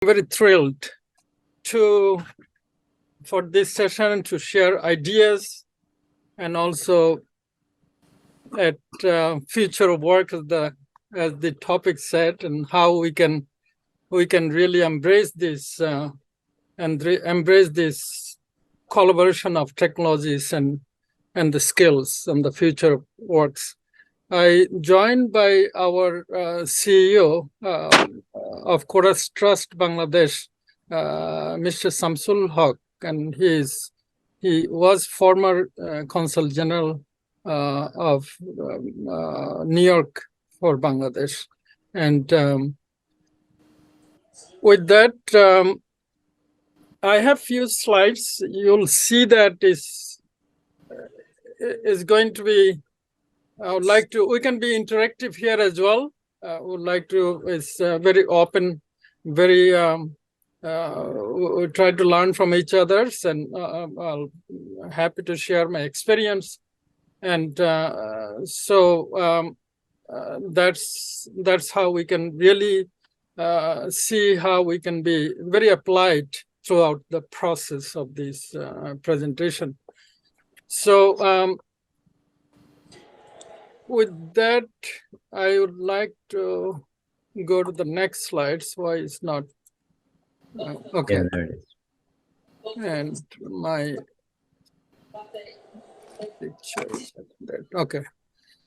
Very thrilled for this session to share ideas and also at future work as the topic said, and how we can really embrace this embrace this collaboration of technologies and the skills and the future works. I joined by our CEO of Chorus Trust Bangladesh, Mr. Samsul Haq, and he was former Consul General of New York for Bangladesh. And with that, I have few slides. You'll see that is going to be, I would like to, we can be interactive here as well. Would like to, it's very open, very, we try to learn from each other's, and I'm happy to share my experience. And so that's how we can really see how we can be very applied throughout the process of this presentation. So with that, I would like to go to the next slides. Why it's not okay? Yeah, there it is. And my picture is there. Okay.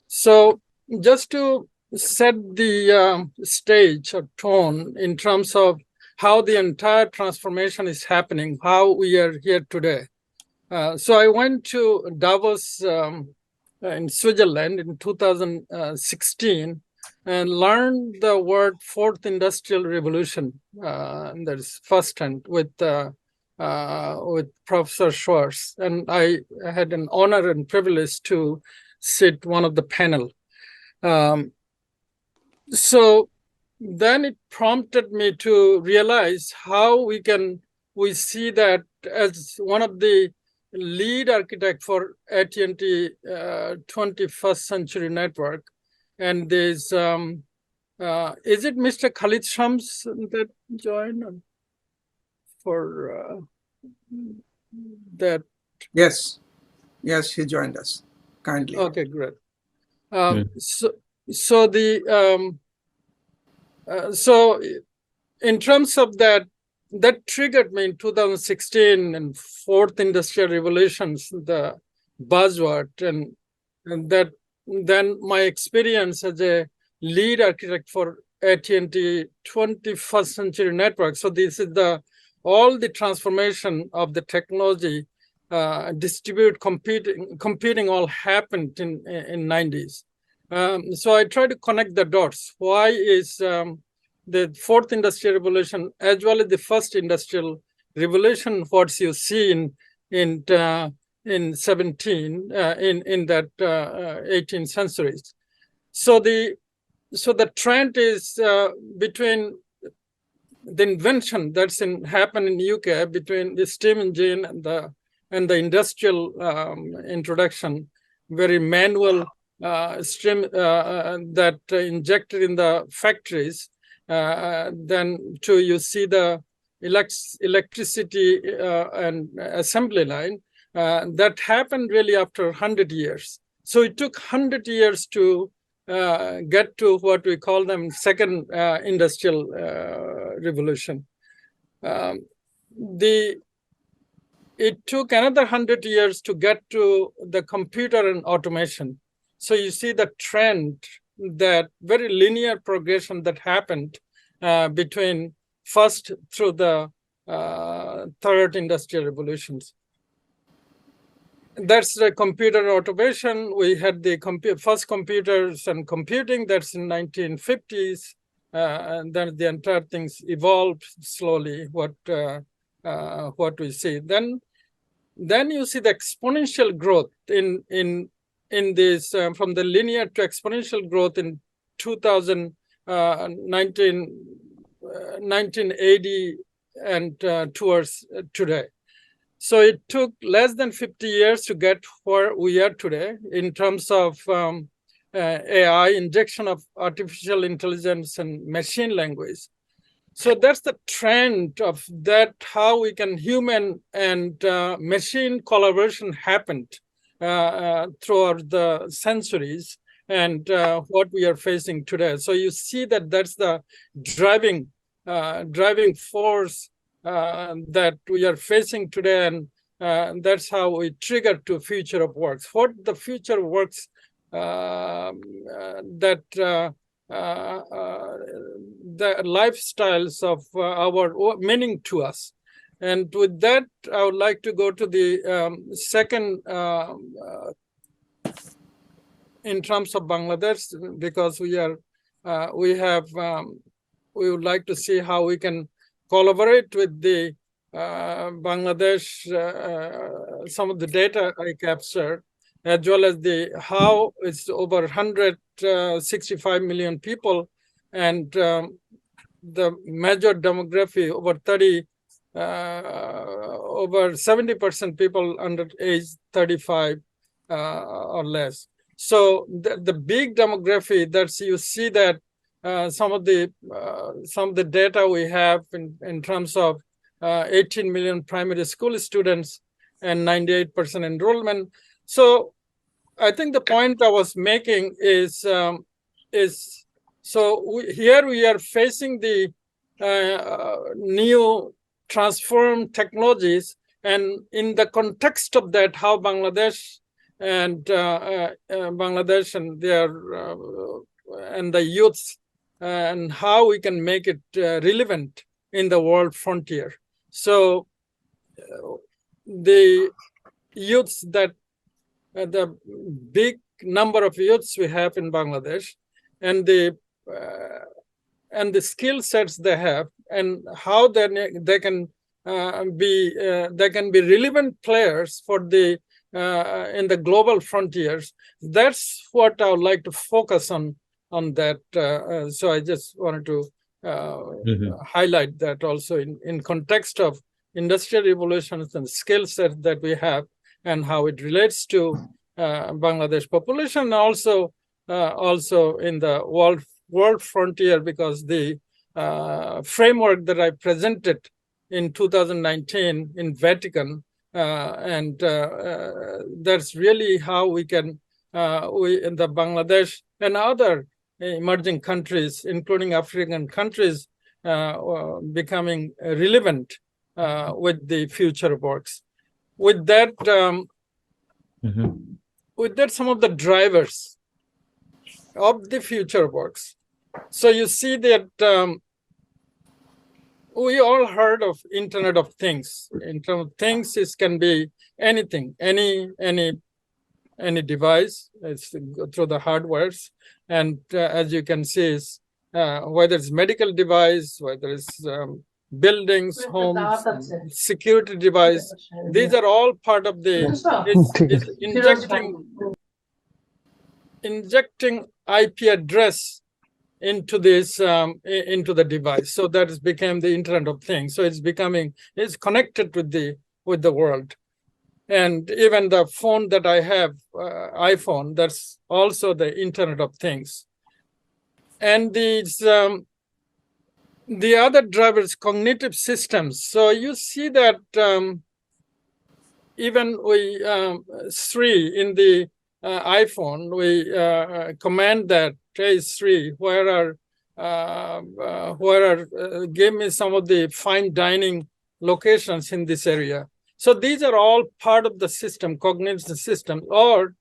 So just to set the stage or tone in terms of how the entire transformation is happening, how we are here today. So I went to Davos in Switzerland in 2016 and learned the word Fourth Industrial Revolution. That is firsthand with Professor Schwartz, and I had an honor and privilege to sit one of the panel. So then it prompted me to realize how we see that as one of the lead architect for AT&T 21st Century Network. And there's, is it Mr. Khalid Shams that joined for that? Yes, he joined us kindly. Okay, great. So the so in terms of that triggered me in 2016 and Fourth Industrial Revolutions, the buzzword, and that then my experience as a lead architect for AT&T 21st Century Network. So this is all the transformation of the technology, distributed computing all happened in 90s. So I try to connect the dots. Why is the Fourth Industrial Revolution, as well as the First Industrial Revolution, what you see in 17 in that 18th centuries. So the trend is between the invention that's happened in the UK between the steam engine and the industrial introduction, very manual stream that injected in the factories. Then you see the electricity and assembly line that happened really after 100 years. So it took 100 years to get to what we call them second industrial revolution. It took another 100 years to get to the computer and automation. So you see the trend, that very linear progression that happened between first through the third industrial revolutions. That's the computer automation. We had the first computers and computing, that's in 1950s. And then the entire things evolved slowly, what we see. Then you see the exponential growth in this, from the linear to exponential growth in 1980 and towards today. So it took less than 50 years to get where we are today in terms of AI, injection of artificial intelligence and machine language. So that's the trend of that, how we can human and machine collaboration happened throughout the centuries, and what we are facing today. So you see that that's the driving force that we are facing today, and that's how we trigger to future of works. What the future works that the lifestyles of our meaning to us. And with that, I would like to go to the second in terms of Bangladesh, because we would like to see how we can collaborate with the Bangladesh, some of the data I captured, as well as how it's over 165 million people, and the major demography over 70% people under age 35 or less. So the big demography, that's, you see that some of the data we have in terms of 18 million primary school students and 98% enrollment. So I think the point I was making is here we are facing the new transformed technologies, and in the context of that, how Bangladesh and their and the youths, and how we can make it relevant in the world frontier. So the youths that the big number of youths we have in Bangladesh, and the skill sets they have, and how they can be relevant players for the in the global frontiers. That's what I would like to focus on that. So I just wanted to highlight that also in context of industrial revolutions and skill set that we have, and how it relates to Bangladesh population, also in the world frontier, because the framework that I presented in 2019 in Vatican, and that's really how we can we in the Bangladesh and other emerging countries, including African countries, becoming relevant with the future works. With that, some of the drivers of the future works. So you see that we all heard of Internet of Things. Internet of Things can be anything, any device. It's through the hardwares, and as you can see, whether it's medical device, whether it's buildings, homes, security device. These are all part of the injecting IP address into this into the device. So that has become the Internet of Things. So it's connected with the world. And even the phone that I have, iPhone, that's also the Internet of Things. And these the other drivers, cognitive systems. So you see that even we Sri in the iPhone, we command that, hey Sri, give me some of the fine dining locations in this area. So these are all part of the system, cognitive system. Or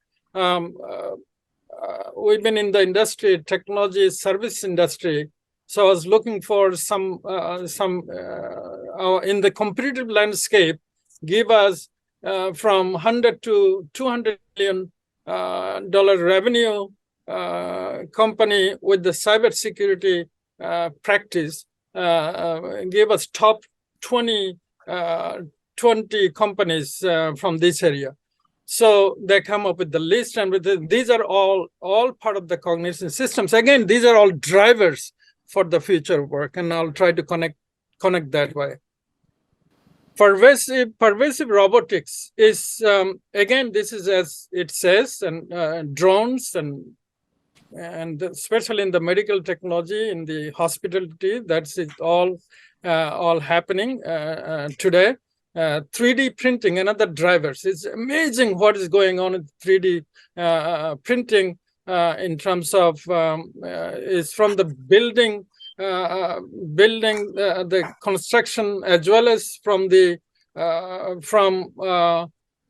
we've been in the industry, technology service industry. So I was looking for some in the competitive landscape, give us from 100 to 200 million dollar revenue company with the cybersecurity practice, gave us top 20 companies from this area. So they come up with the list, and these are all part of the cognition systems. Again, these are all drivers for the future work, and I'll try to connect that way. Pervasive robotics is, again, this is as it says, and drones and and especially in the medical technology, in the hospitality, that's it all happening today. 3D printing, another drivers. It's amazing what is going on in 3D printing in terms of is from the building, the construction, as well as from the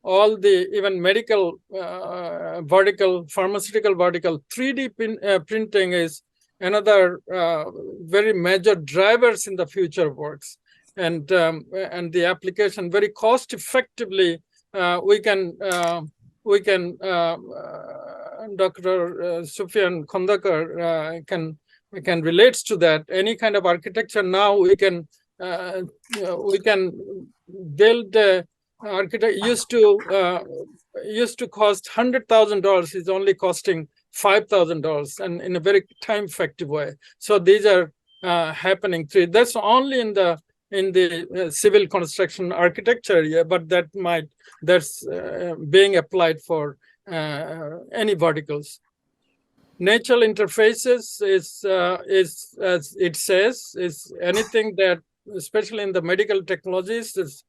all the even medical vertical, pharmaceutical vertical. 3D printing is another very major drivers in the future works, and the application very cost effectively. We can Dr. Sufyan Khandakar can relate to that. Any kind of architecture now we can build. Architect used to cost $100,000 is only costing $5,000, and in a very time effective way. So these are happening. That's only in the civil construction architecture area, but that's being applied for any verticals. Natural interfaces is as it says, is anything that, especially in the medical technologies, is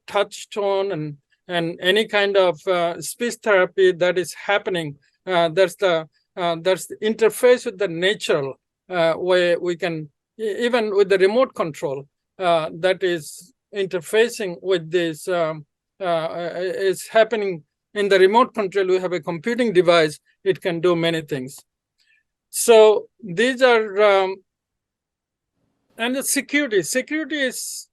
touched on, and any kind of speech therapy that is happening. That's the interface with the natural where we can, even with the remote control, that is interfacing with this is happening in the remote control. We have a computing device, it can do many things. So these are and the security is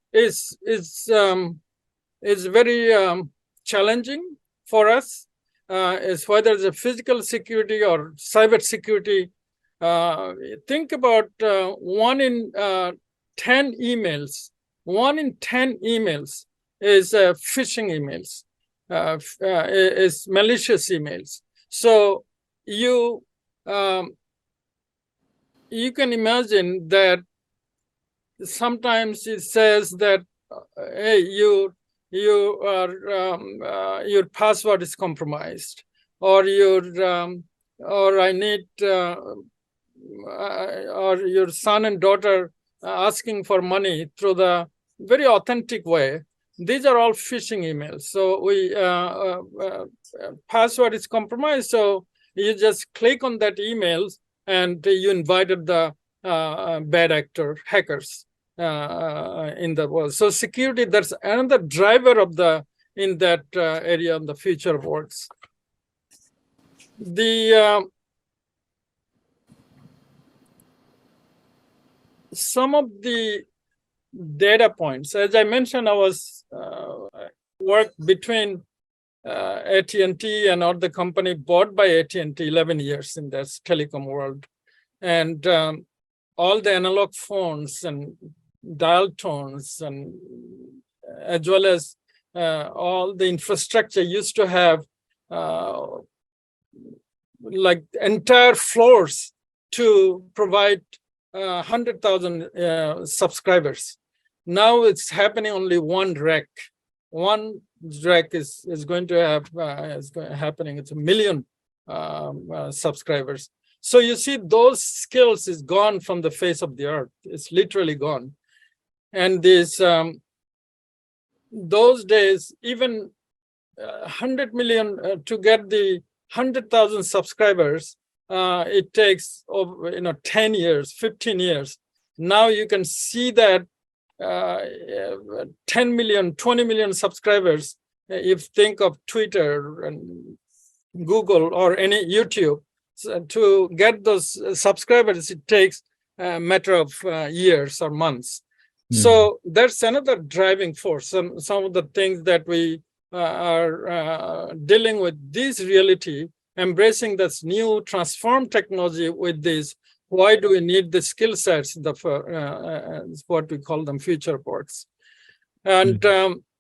very challenging for us, is whether it's a physical security or cyber security. Think about 1 in 10 emails. 1 in 10 emails is phishing emails, is malicious emails. So you can imagine that sometimes it says that, hey, you are your password is compromised, or I need or your son and daughter asking for money through the very authentic way. These are all phishing emails. So we password is compromised. So you just click on that email and you invited the bad actor, hackers in the world. So security, that's another driver of in that area of the future works. Some of the data points, as I mentioned, I was worked between AT&T and all the company bought by AT&T 11 years in this telecom world. And all the analog phones and dial tones, and as well as all the infrastructure used to have like entire floors to provide 100,000 subscribers. Now it's happening only one rack. One rack is going to have happening. It's 1 million subscribers. So you see, those skills is gone from the face of the earth. It's literally gone. And those days, even 100 million to get the 100,000 subscribers, it takes 10 years, 15 years. Now you can see that 10 million, 20 million subscribers, if you think of Twitter and Google or any YouTube, so to get those subscribers, it takes a matter of years or months. So that's another driving force. Some of the things that we are dealing with, this reality, embracing this new transformed technology with this. Why do we need the skill sets? What we call them future works. And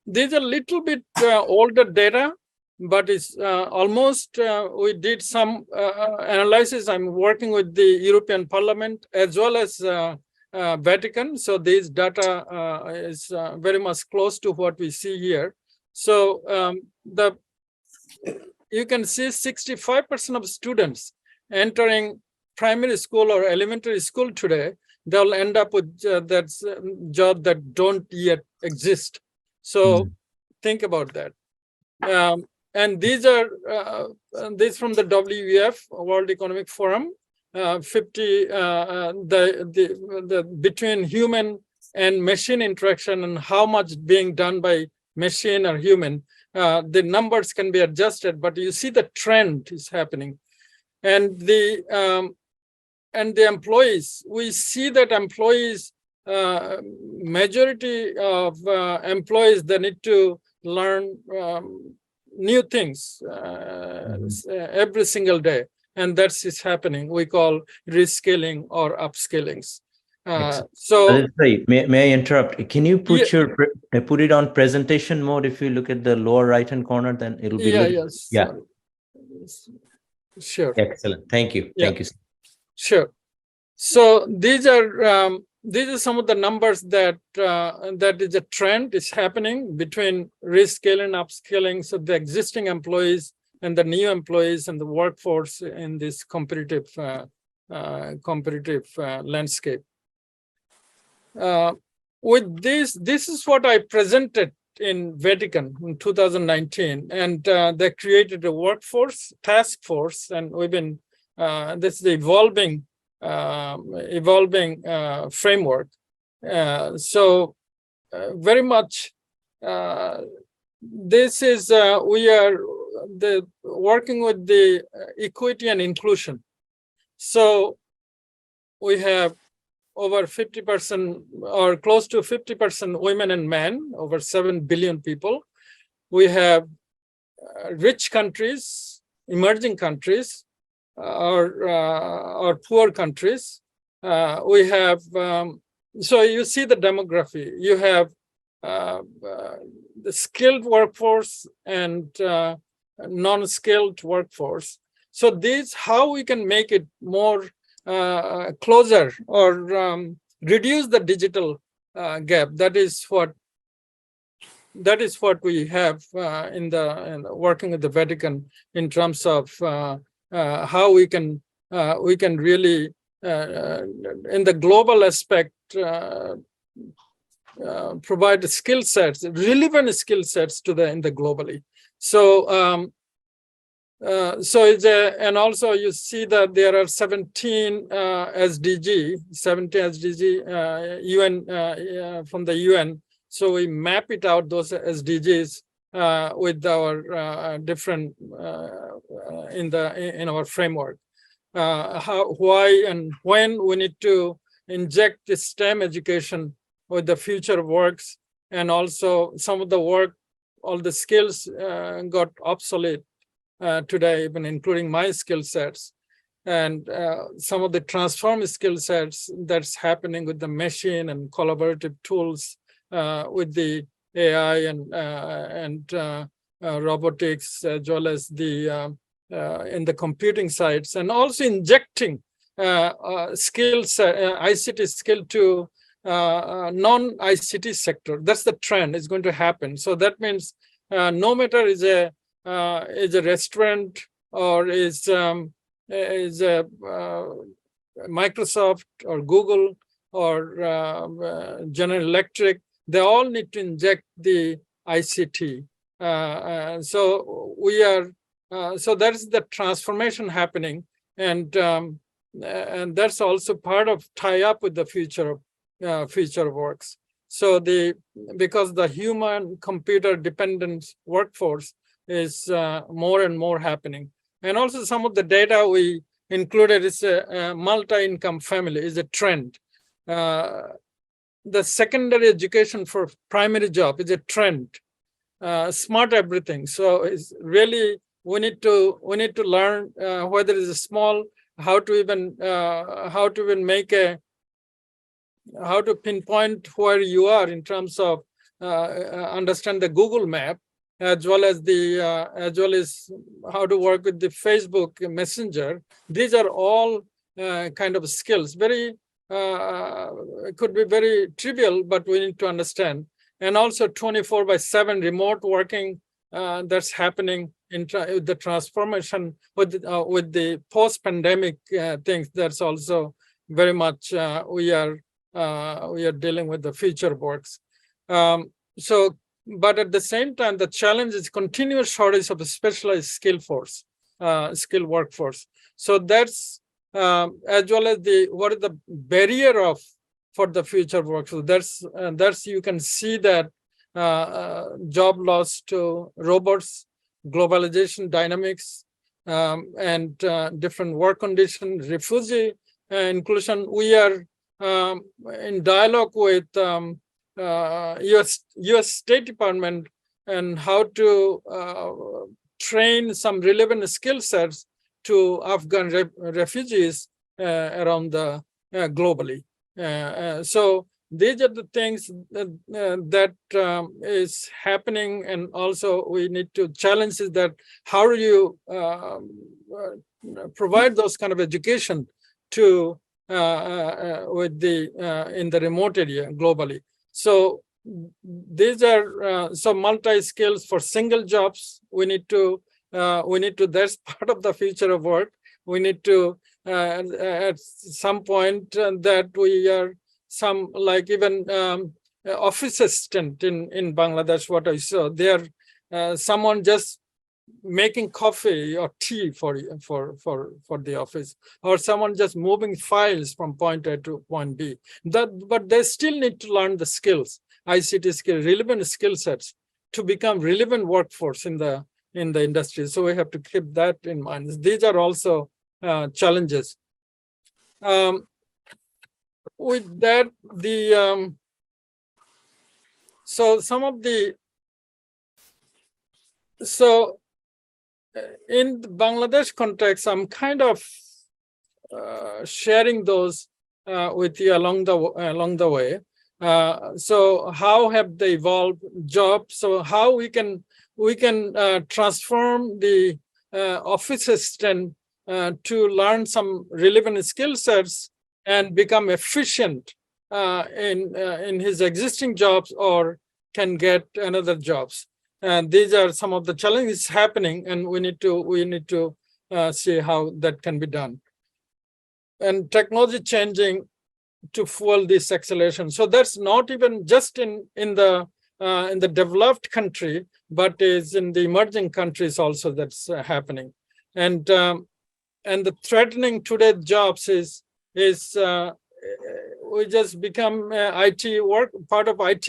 these are a little bit older data, but it's almost, we did some analysis. I'm working with the European Parliament as well as Vatican. So this data is very much close to what we see here. So you can see 65% of students entering primary school or elementary school today, they'll end up with that job that don't yet exist. So think about that. And these are these from the WEF, World Economic Forum. 50 the between human and machine interaction and how much being done by machine or human, the numbers can be adjusted, but you see the trend is happening. And the employees, we see that employees, majority of employees, they need to learn new things every single day. And that's is happening. We call reskilling or upskillings. Sorry, may I interrupt? Can you put put it on presentation mode? If you look at the lower right-hand corner, then it'll be Sure. Excellent. Thank you. Thank you. Sure. So these are some of the numbers that that is a trend is happening between reskilling, upskilling. So the existing employees and the new employees and the workforce in this competitive landscape. With this is what I presented in Vatican in 2019, and they created a workforce task force, and we've been this is the evolving framework. So very much this is we are working with the equity and inclusion. So we have over 50% or close to 50% women and men, over 7 billion people. We have rich countries, emerging countries, or poor countries. We have, so you see the demography. You have the skilled workforce and non-skilled workforce. So these, how we can make it more closer or reduce the digital gap. That is what we have in working with the Vatican in terms of how we can really in the global aspect provide skill sets, relevant skill sets to in the globally. So so it's and also you see that there are 17 SDG UN from the UN. So we map it out, those SDGs with our different in our framework. How, why, and when we need to inject the STEM education with the future works, and also some of the work, all the skills got obsolete today, even including my skill sets, and some of the transform skill sets that's happening with the machine and collaborative tools with the AI and robotics, as well as the in the computing sides, and also injecting skills, ICT skill to non-ICT sector. That's the trend is going to happen. So that means no matter is a restaurant or is a Microsoft or Google or General Electric, they all need to inject the ICT. So we are so that's the transformation happening, and that's also part of tie up with the future works. So because the human computer dependent workforce is more and more happening, and also some of the data we included is a multi-income family is a trend. The secondary education for primary job is a trend. Smart everything. So it's really we need to learn whether it's a small, how to even make how to pinpoint where you are in terms of understand the Google map, as well as how to work with the Facebook Messenger. These are all kind of skills. Very could be very trivial, but we need to understand. And also 24/7 remote working that's happening in the transformation with the post-pandemic things. That's also very much we are dealing with the future works. But at the same time, the challenge is continuous shortage of a specialized skilled workforce. So that's as well as what is the barrier for the future work. So that's you can see that job loss to robots, globalization dynamics, and different work conditions, refugee inclusion. We are in dialogue with U.S. State Department and how to train some relevant skill sets to Afghan refugees around the globally. So these are the things that is happening, and also we need to challenge is that how do you provide those kind of education to with in the remote area globally. So these are some multi skills for single jobs. We need to that's part of the future of work. We need to at some point that we are some like even office assistant in Bangladesh. What I saw there, someone just making coffee or tea for the office, or someone just moving files from point A to point B. But they still need to learn the skills, ICT skills, relevant skill sets to become relevant workforce in the industry. So we have to keep that in mind. These are also challenges. With that, so some of the in the Bangladesh context, I'm kind of sharing those with you along the way. So how have they evolved jobs? So how we can transform the office assistant to learn some relevant skill sets and become efficient in his existing jobs, or can get another jobs. And these are some of the challenges happening, and we need to see how that can be done. And technology changing to fuel this acceleration. So that's not even just in the developed country, but is in the emerging countries also that's happening. And the threatening today's jobs is we just become IT work, part of IT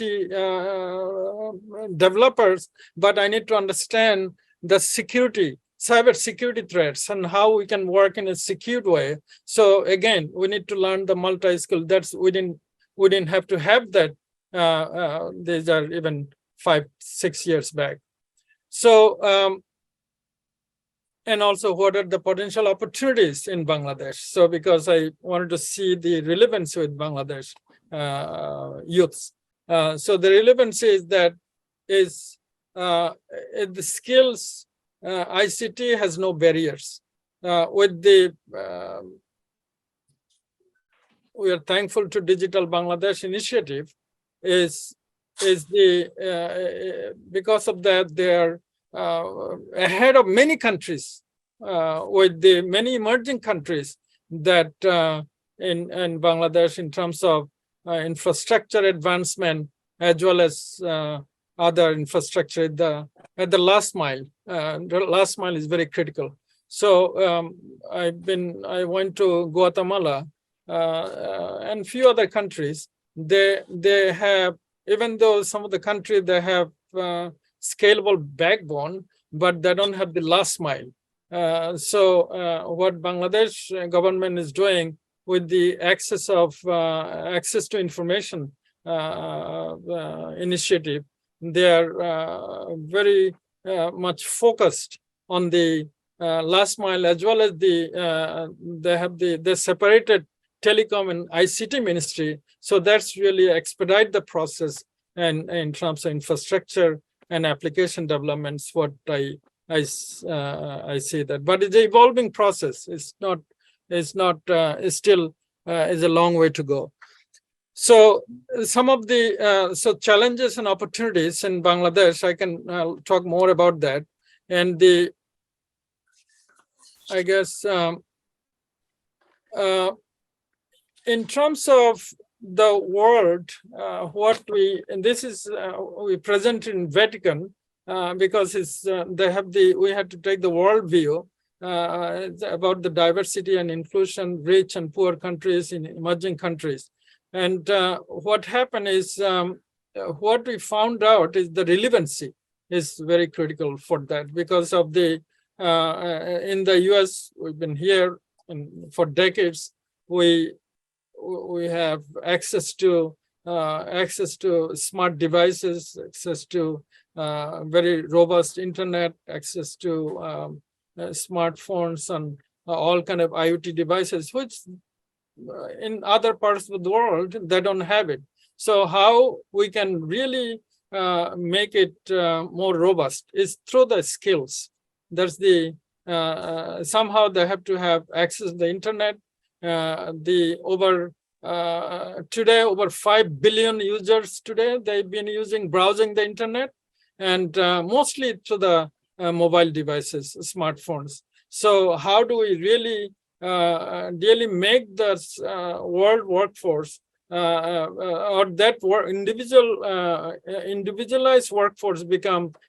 developers, but I need to understand the cyber security threats and how we can work in a secure way. So again, we need to learn the multi-skill. That's we didn't have to have that. These are even 5-6 years back. So and also what are the potential opportunities in Bangladesh? So because I wanted to see the relevance with Bangladesh youths. So the relevance is that the skills, ICT has no barriers. With the we are thankful to Digital Bangladesh initiative is the because of that they are ahead of many countries, with the many emerging countries that in Bangladesh in terms of infrastructure advancement, as well as other infrastructure at the last mile. The last mile is very critical. So I went to Guatemala and few other countries. They have, even though some of the countries they have scalable backbone, but they don't have the last mile. So what Bangladesh government is doing with the access to information initiative, they are very much focused on the last mile, as well as they have the separated telecom and ICT ministry. So that's really expedite the process, and in terms of infrastructure and application developments, what I see that. But it's an evolving process. It's still is a long way to go. So some of the so challenges and opportunities in Bangladesh, I can talk more about that. And I guess in terms of the world, and this is we present in Vatican because it's we had to take the world view about the diversity and inclusion, rich and poor countries in emerging countries. And what happened is what we found out is the relevancy is very critical for that because of the in the US, we've been here and for decades, we have access to smart devices, access to very robust internet, access to smartphones and all kind of IoT devices, which in other parts of the world, they don't have it. So how we can really make it more robust is through the skills. There's the somehow they have to have access to the internet. Today over 5 billion users today, they've been browsing the internet, and mostly to the mobile devices, smartphones. So how do we really make the world workforce or that individualized workforce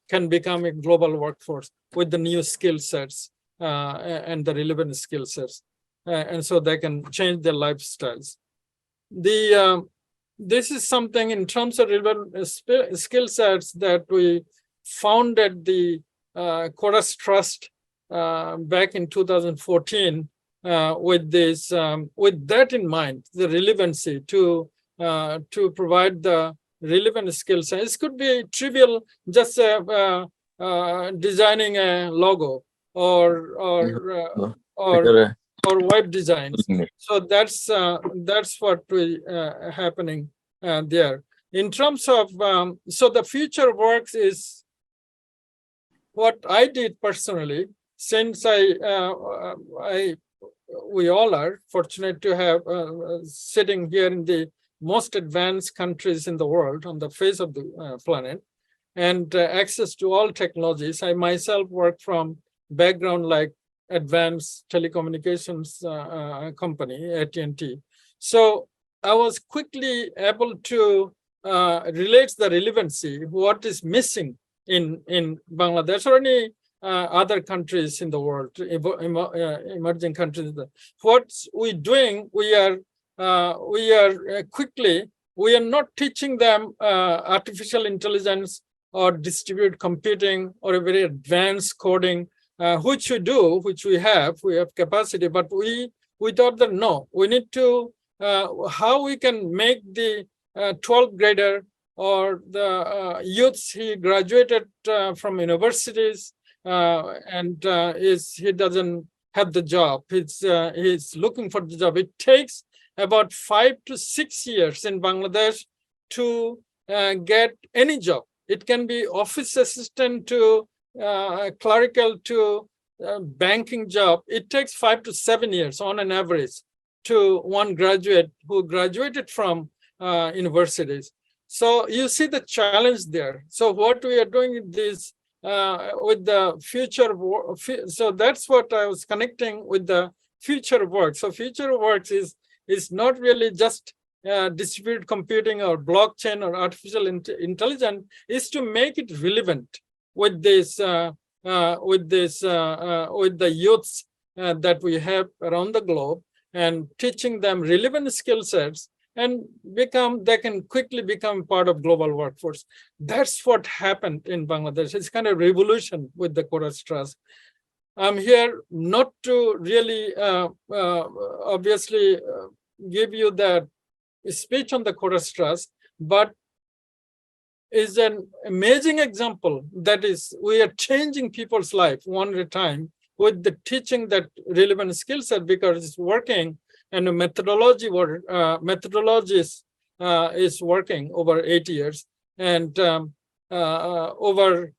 can become a global workforce with the new skill sets and the relevant skill sets, and so they can change their lifestyles. This is something in terms of relevant skill sets that we founded the Chorus Trust back in 2014 with that in mind, the relevancy to provide the relevant skill sets. It could be trivial, just designing a logo or web designs. So that's what we happening there. In terms of so the future works is what I did personally, since we all are fortunate to have sitting here in the most advanced countries in the world on the face of the planet, and access to all technologies. I myself work from background like advanced telecommunications company, AT&T. So I was quickly able to relate the relevancy, what is missing in Bangladesh or any other countries in the world, emerging countries. What we're doing, we are not teaching them artificial intelligence or distributed computing or a very advanced coding, which we have capacity, but we thought that no, we need to how we can make the 12th grader or the youths he graduated from universities and he doesn't have the job. He's looking for the job. It takes about 5 to 6 years in Bangladesh to get any job. It can be office assistant to clerical to banking job. It takes 5 to 7 years on an average to one graduate who graduated from universities. So you see the challenge there. So what we are doing with this with the future, so that's what I was connecting with the future work. So future works is not really just distributed computing or blockchain or artificial intelligence, is to make it relevant with this with the youths that we have around the globe, and teaching them relevant skill sets, and they can quickly become part of global workforce. That's what happened in Bangladesh. It's kind of revolution with the Chorus Trust. I'm here not to really obviously give you that speech on the Chorus Trust, but is an amazing example that is we are changing people's life one at a time with the teaching that relevant skill set, because it's working, and the methodology is working over 8 years, and over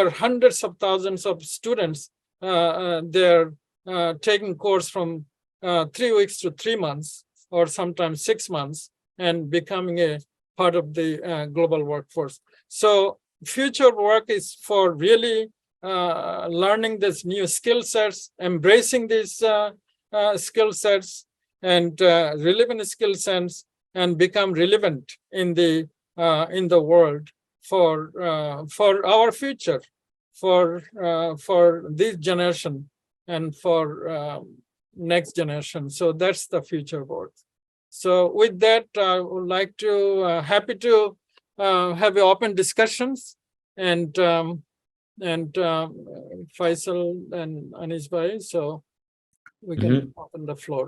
hundreds of thousands of students. They're taking course from 3 weeks to 3 months or sometimes 6 months and becoming a part of the global workforce. So future work is for really learning these new skill sets, embracing these skill sets and relevant skill sets, and become relevant in the world for our future, for this generation and for next generation. So that's the future work. So with that, I would like to happy to have open discussions, and Faisal and Anis Bhai, so we can open the floor.